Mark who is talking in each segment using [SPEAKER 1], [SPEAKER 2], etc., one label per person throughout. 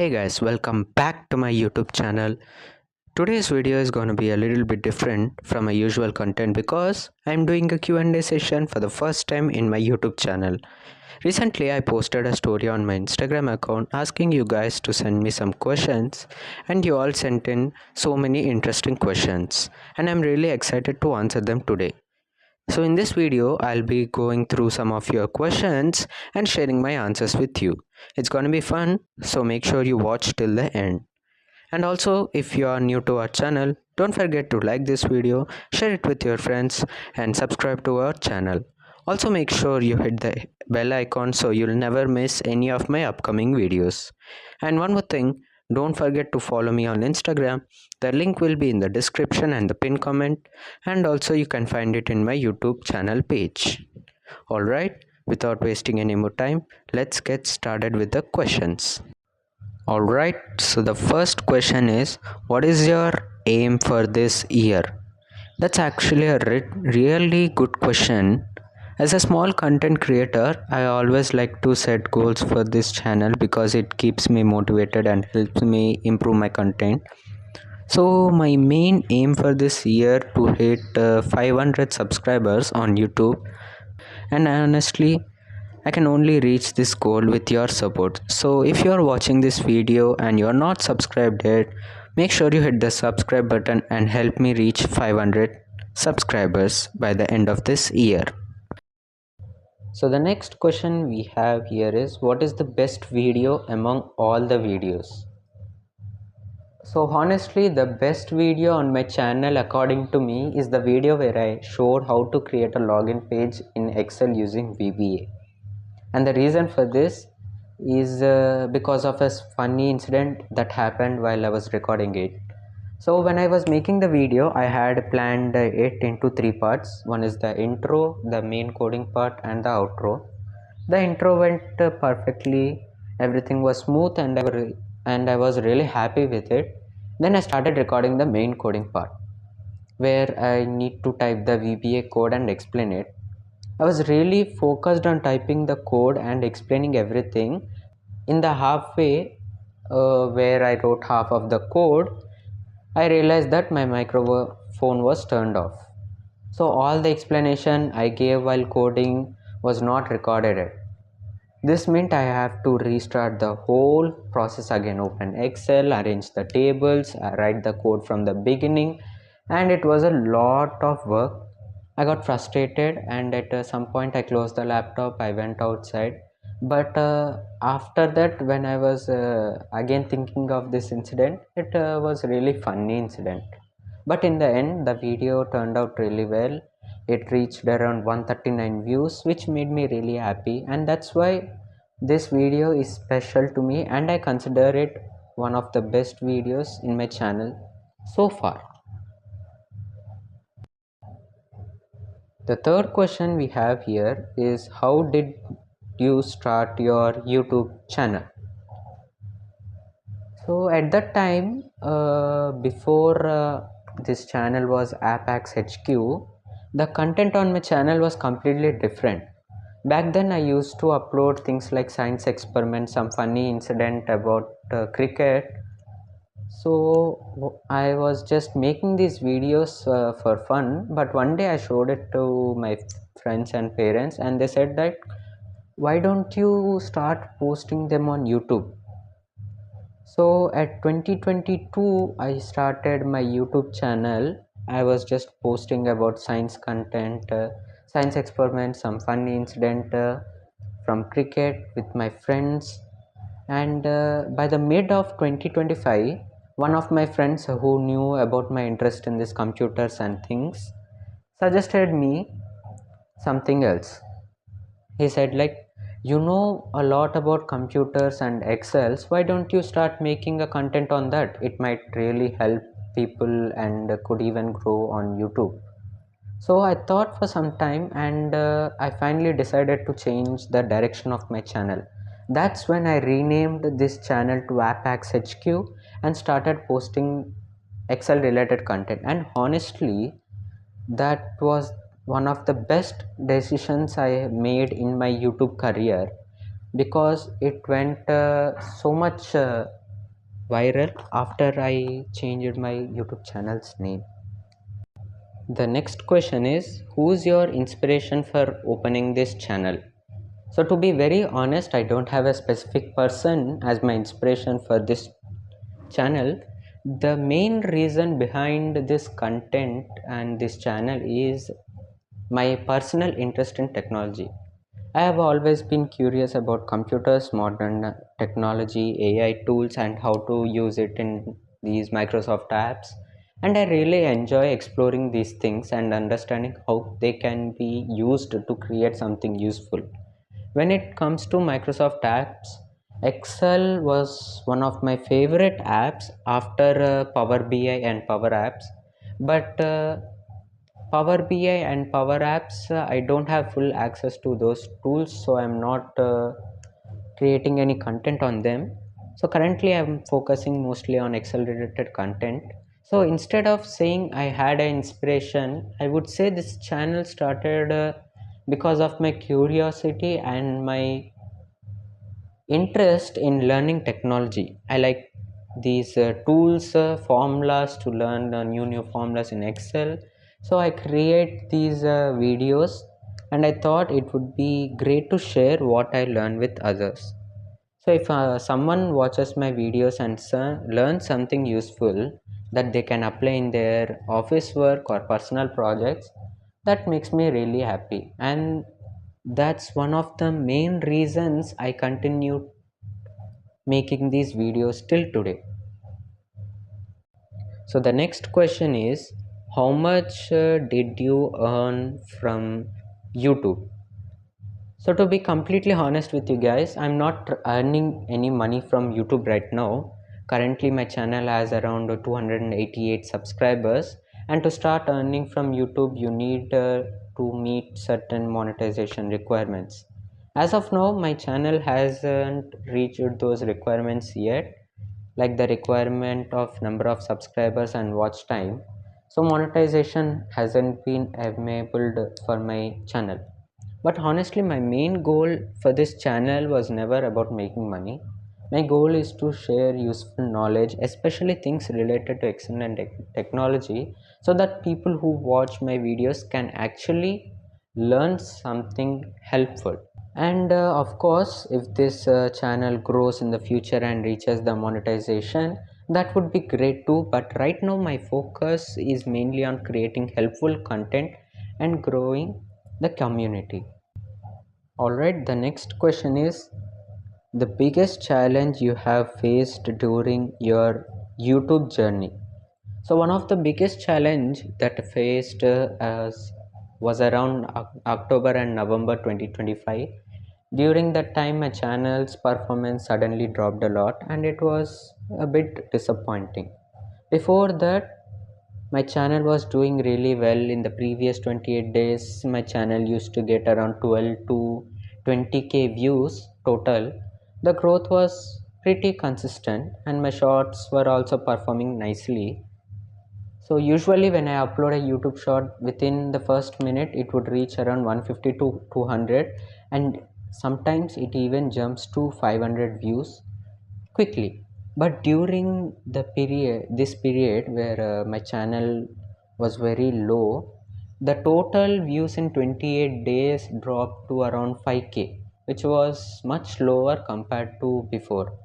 [SPEAKER 1] Hey guys, welcome back to my YouTube channel. Today's video is going to be a little bit different from my usual content because I'm doing a Q&A session for the first time in my YouTube channel. Recently, I posted a story on my Instagram account asking you guys to send me some questions, and you all sent in so many interesting questions, and I'm really excited to answer them today. So in this video, I'll be going through some of your questions and sharing my answers with you. It's going to be fun, so make sure you watch till the end. And also, if you are new to our channel, don't forget to like this video, share it with your friends, and subscribe to our channel. Also, make sure you hit the bell icon so you'll never miss any of my upcoming videos. And one more thing, don't forget to follow me on Instagram. The link will be in the description and the pinned comment, and also you can find it in my YouTube channel page. Alright, without wasting any more time, let's get started with the questions. Alright, so the first question is, what is your aim for this year? That's actually a really good question. As a small content creator, I always like to set goals for this channel because it keeps me motivated and helps me improve my content. So my main aim for this year to hit 500 subscribers on YouTube, and honestly I can only reach this goal with your support. So if you are watching this video and you are not subscribed yet, make sure you hit the subscribe button and help me reach 500 subscribers by the end of this year. So the next question we have here is, what is the best video among all the videos? So honestly, the best video on my channel according to me is the video where I showed how to create a login page in Excel using VBA. And the reason for this is because of a funny incident that happened while I was recording it. So when I was making the video, I had planned it into three parts. One is the intro, the main coding part, and the outro. The intro went perfectly, everything was smooth, and I was really happy with it. Then I started recording the main coding part, where I need to type the VBA code and explain it. I was really focused on typing the code and explaining everything. In the halfway where I wrote half of the code, I realized that my microphone was turned off. So all the explanation I gave while coding was not recorded. This meant I have to restart the whole process again, open Excel, arrange the tables, write the code from the beginning, and it was a lot of work. I got frustrated, and at some point I closed the laptop, I went outside. But after that, when I was again thinking of this incident, it was really funny incident. But in the end, the video turned out really well. It reached around 139 views, which made me really happy, and that's why this video is special to me, and I consider it one of the best videos in my channel so far. The third question we have here is, how did you start your YouTube channel? So at that time, before this channel was AppHacksHQ, the content on my channel was completely different. Back then I used to upload things like science experiments, some funny incident about cricket. So I was just making these videos for fun, but one day I showed it to my friends and parents, and they said that, why don't you start posting them on YouTube? So at 2022 I started my YouTube channel. I was just posting about science content, science experiments, some funny incident from cricket with my friends. And by the mid of 2025, one of my friends who knew about my interest in these computers and things suggested me something else. He said, like, you know a lot about computers and Excels, why don't you start making a content on that? It might really help people and could even grow on YouTube. So I thought for some time, and I finally decided to change the direction of my channel. That's when I renamed this channel to AppHacksHQ and started posting Excel related content. And honestly, that was one of the best decisions I made in my YouTube career, because it went so much viral after I changed my YouTube channel's name. The next question is, who's your inspiration for opening this channel? So to be very honest, I don't have a specific person as my inspiration for this channel. The main reason behind this content and this channel is my personal interest in technology. I have always been curious about computers, modern technology, AI tools, and how to use it in these Microsoft apps. And I really enjoy exploring these things and understanding how they can be used to create something useful. When it comes to Microsoft apps, Excel was one of my favorite apps after Power BI and Power Apps. But Power BI and Power Apps, I don't have full access to those tools, so I'm not creating any content on them. So currently, I'm focusing mostly on Excel related content. So instead of saying I had an inspiration, I would say this channel started because of my curiosity and my interest in learning technology. I like these tools, formulas to learn new formulas in Excel. So I create these videos, and I thought it would be great to share what I learn with others. So if someone watches my videos and learns something useful that they can apply in their office work or personal projects, that makes me really happy. And that's one of the main reasons I continue making these videos till today. So the next question is, how much did you earn from YouTube? So to be completely honest with you guys, I'm not earning any money from YouTube right now. Currently my channel has around 288 subscribers, and to start earning from YouTube you need to meet certain monetization requirements. As of now my channel hasn't reached those requirements yet, like the requirement of number of subscribers and watch time. So monetization hasn't been enabled for my channel. But honestly, my main goal for this channel was never about making money. My goal is to share useful knowledge, especially things related to Excel and technology, so that people who watch my videos can actually learn something helpful. And of course, if this channel grows in the future and reaches the monetization, that would be great too. But right now my focus is mainly on creating helpful content and growing the community. All right, the next question is, the biggest challenge you have faced during your YouTube journey. So one of the biggest challenge that I faced was around October and November 2025. During that time, my channel's performance suddenly dropped a lot, and it was a bit disappointing. Before that, my channel was doing really well. In the previous 28 days, my channel used to get around 12 to 20k views total. The growth was pretty consistent, and my shorts were also performing nicely. So usually when I upload a YouTube short, within the first minute it would reach around 150 to 200, and sometimes it even jumps to 500 views quickly. But during this period where my channel was very low, the total views in 28 days dropped to around 5k, which was much lower compared to before.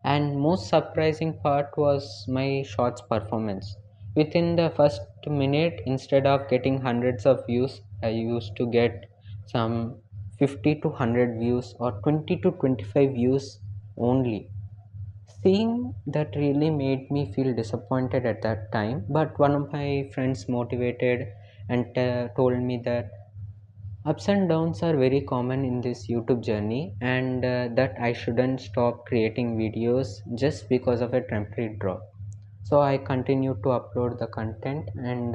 [SPEAKER 1] And most surprising part was my shorts performance. Within the first minute, instead of getting hundreds of views, I used to get some 50 to 100 views or 20 to 25 views only. Seeing that really made me feel disappointed at that time, but one of my friends motivated and told me that ups and downs are very common in this YouTube journey, and that I shouldn't stop creating videos just because of a temporary drop. So I continued to upload the content, and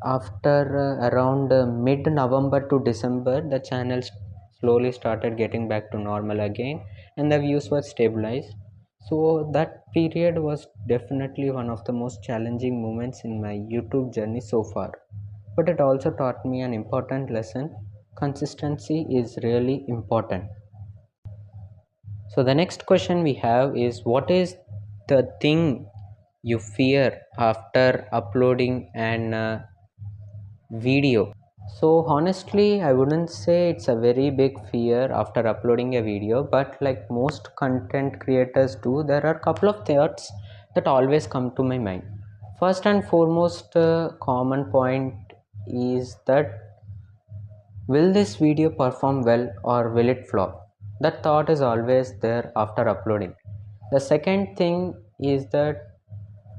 [SPEAKER 1] after around mid November to December, the channel slowly started getting back to normal again, and the views were stabilized. So that period was definitely one of the most challenging moments in my YouTube journey so far. But it also taught me an important lesson: consistency is really important. So the next question we have is, what is the thing you fear after uploading an video? So honestly, I wouldn't say it's a very big fear after uploading a video, but like most content creators do, there are a couple of thoughts that always come to my mind. First and foremost, common point is that, will this video perform well or will it flop? That thought is always there after uploading. The second thing is that,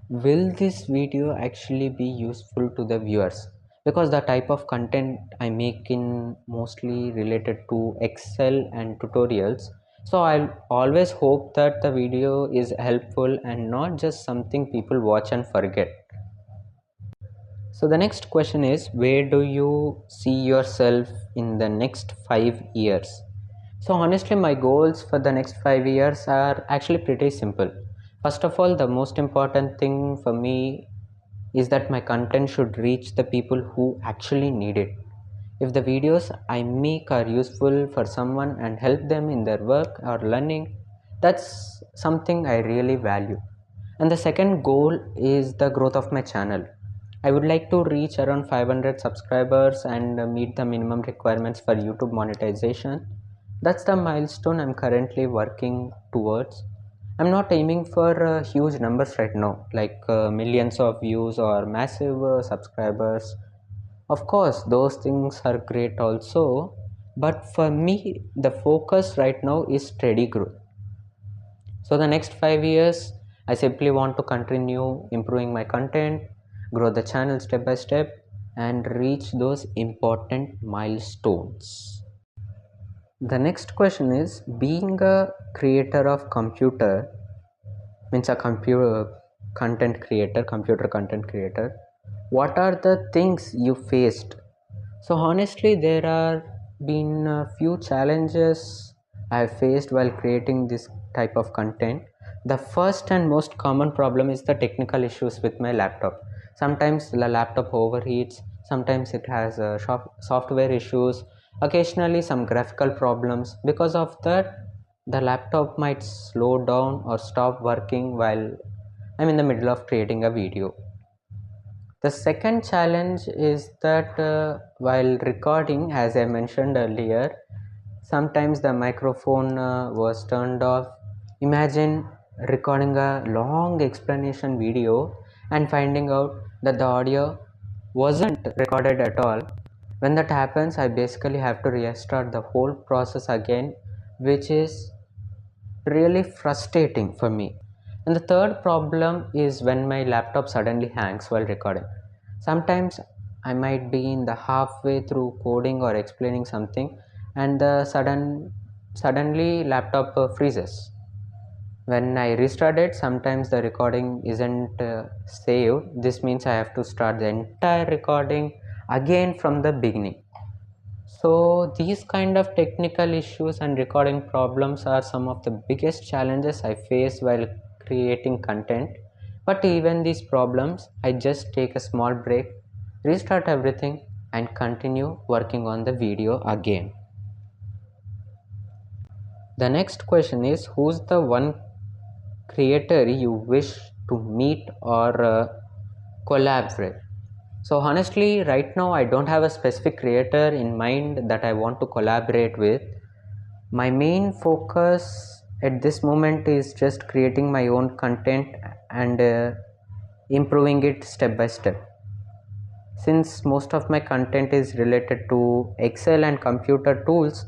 [SPEAKER 1] will this video actually be useful to the viewers? Because the type of content I make in mostly related to Excel and tutorials, so I'll always hope that the video is helpful and not just something people watch and forget. So the next question is, where do you see yourself in the next 5 years? So honestly, my goals for the next 5 years are actually pretty simple. First of all, the most important thing for me is that my content should reach the people who actually need it. If the videos I make are useful for someone and help them in their work or learning, that's something I really value. And the second goal is the growth of my channel. I would like to reach around 500 subscribers and meet the minimum requirements for YouTube monetization. That's the milestone I'm currently working towards. I'm not aiming for huge numbers right now, like millions of views or massive subscribers. Of course, those things are great also, but for me, the focus right now is steady growth. So the next 5 years, I simply want to continue improving my content, grow the channel step by step, and reach those important milestones. The next question is, being a creator of computer, means a computer content creator, what are the things you faced? So honestly, there are been a few challenges I faced while creating this type of content. The first and most common problem is the technical issues with my laptop. Sometimes the laptop overheats, sometimes it has software issues, occasionally some graphical problems. Because of that, the laptop might slow down or stop working while I'm in the middle of creating a video. The second challenge is that while recording, as I mentioned earlier, sometimes the microphone was turned off. Imagine recording a long explanation video and finding out that the audio wasn't recorded at all. When that happens, I basically have to restart the whole process again, which is really frustrating for me. And the third problem is when my laptop suddenly hangs while recording. Sometimes I might be in the halfway through coding or explaining something, and the suddenly laptop freezes. When I restart it, sometimes the recording isn't saved. This means I have to start the entire recording again from the beginning. So these kind of technical issues and recording problems are some of the biggest challenges I face while creating content. But even these problems, I just take a small break, restart everything, and continue working on the video again. The next question is, who's the one creator you wish to meet or collaborate? So honestly, right now I don't have a specific creator in mind that I want to collaborate with. My main focus at this moment is just creating my own content and improving it step by step. Since most of my content is related to Excel and computer tools,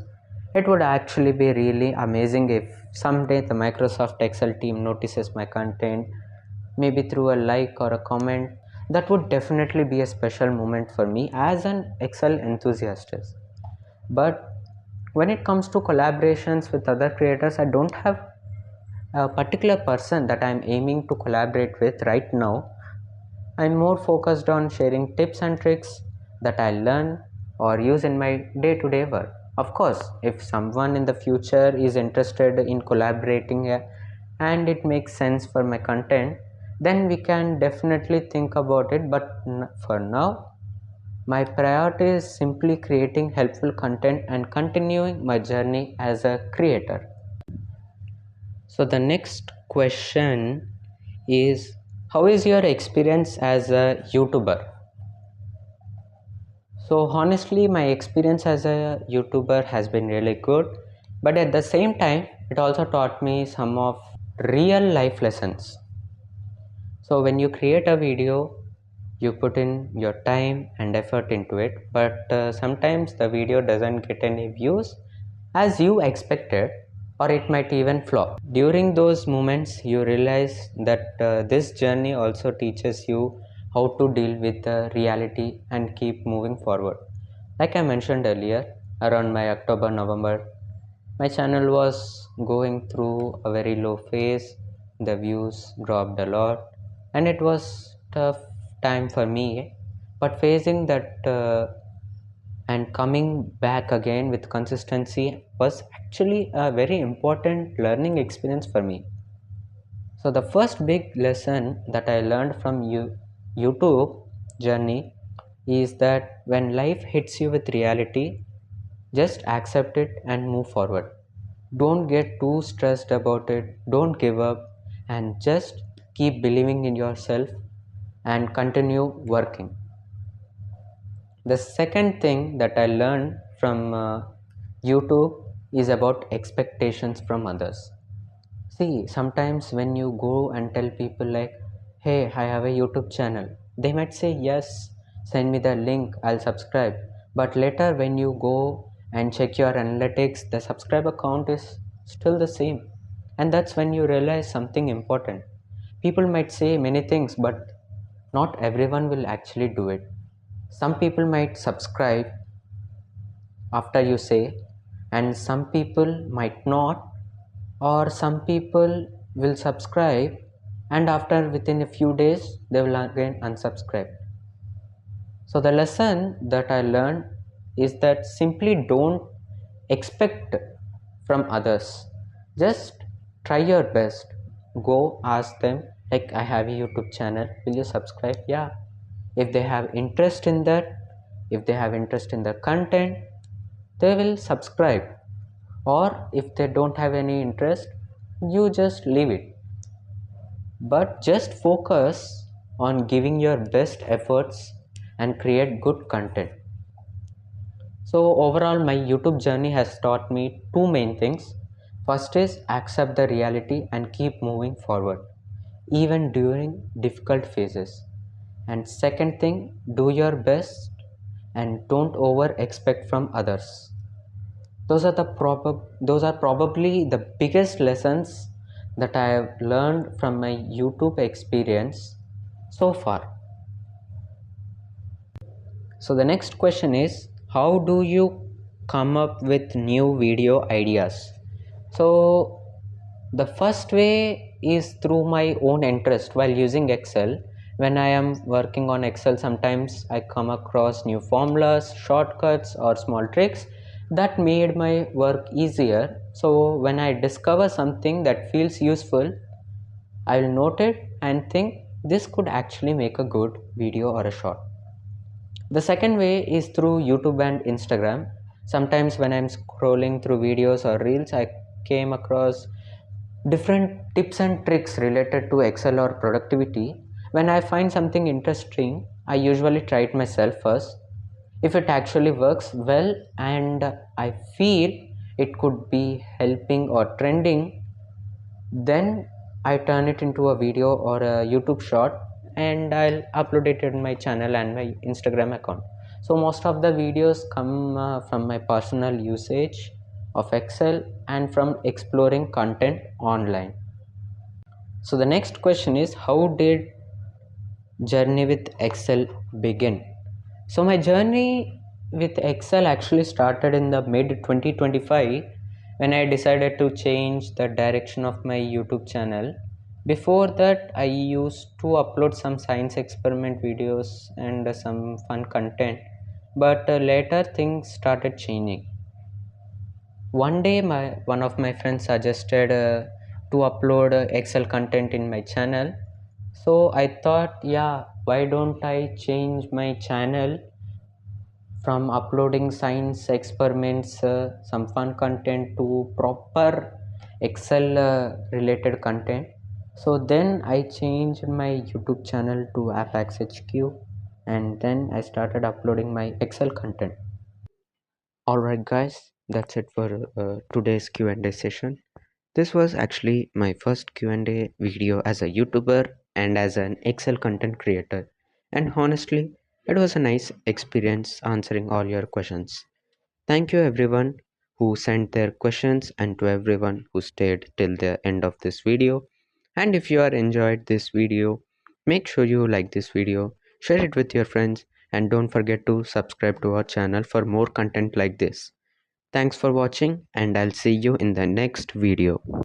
[SPEAKER 1] it would actually be really amazing if someday the Microsoft Excel team notices my content, maybe through a like or a comment. That would definitely be a special moment for me as an Excel enthusiast. But when it comes to collaborations with other creators, I don't have a particular person that I'm aiming to collaborate with right now. I'm more focused on sharing tips and tricks that I learn or use in my day-to-day work. Of course, if someone in the future is interested in collaborating and it makes sense for my content, then we can definitely think about it. But for now, my priority is simply creating helpful content and continuing my journey as a creator. So the next question is, how is your experience as a YouTuber? So honestly, my experience as a YouTuber has been really good, but at the same time, it also taught me some of real life lessons. So when you create a video, you put in your time and effort into it, but sometimes the video doesn't get any views as you expected, or it might even flop. During those moments, you realize that this journey also teaches you how to deal with the reality and keep moving forward. Like I mentioned earlier, around my October November, my channel was going through a very low phase. The views dropped a lot, and it was tough time for me. But facing that and coming back again with consistency was actually a very important learning experience for me. So the first big lesson that I learned from YouTube journey is that when life hits you with reality, just accept it and move forward. Don't get too stressed about it, don't give up, and just keep believing in yourself and continue working. The second thing that I learned from YouTube is about expectations from others. See, sometimes when you go and tell people like, hey, I have a YouTube channel, they might say yes, send me the link, I'll subscribe. But later when you go and check your analytics, the subscriber count is still the same. And that's when you realize something important. People might say many things, but not everyone will actually do it. Some people might subscribe after you say, and some people might not, or some people will subscribe and after within a few days they will again unsubscribe. So the lesson that I learned is that simply don't expect from others, just try your best. Go ask them like, I have a YouTube channel, will you subscribe? Yeah, if they have interest in that, if they have interest in the content, they will subscribe. Or if they don't have any interest, you just leave it. But just focus on giving your best efforts and create good content. So overall, my YouTube journey has taught me two main things. First is accept the reality and keep moving forward, even during difficult phases. And second thing, do your best and don't over expect from others. Those are probably the biggest lessons that I have learned from my YouTube experience so far. So the next question is, how do you come up with new video ideas? So the first way is through my own interest while using Excel. When I am working on Excel, sometimes I come across new formulas, shortcuts, or small tricks that made my work easier. So when I discover something that feels useful, I will note it and think this could actually make a good video or a short. The second way is through YouTube and Instagram. Sometimes when I'm scrolling through videos or reels, I came across different tips and tricks related to Excel or productivity. When I find something interesting, I usually try it myself first. If it actually works well and I feel it could be helping or trending, then I turn it into a video or a YouTube short and I'll upload it in my channel and my Instagram account. So most of the videos come from my personal usage of Excel and from exploring content online. So the next question is, how did journey with Excel begin? So my journey with Excel actually started in the mid 2025 when I decided to change the direction of my YouTube channel. Before that, I used to upload some science experiment videos and some fun content, but later things started changing. One day, one of my friends suggested to upload Excel content in my channel. So I thought, yeah, why don't I change my channel from uploading science experiments, some fun content, to proper Excel related content. So then I changed my YouTube channel to AppHacksHQ, and then I started uploading my Excel content. Alright guys, that's it for today's Q&A session. This was actually my first Q&A video as a YouTuber and as an Excel content creator. And honestly, it was a nice experience answering all your questions. Thank you everyone who sent their questions and to everyone who stayed till the end of this video. And if you are enjoyed this video, make sure you like this video, share it with your friends, and don't forget to subscribe to our channel for more content like this. Thanks for watching, and I'll see you in the next video.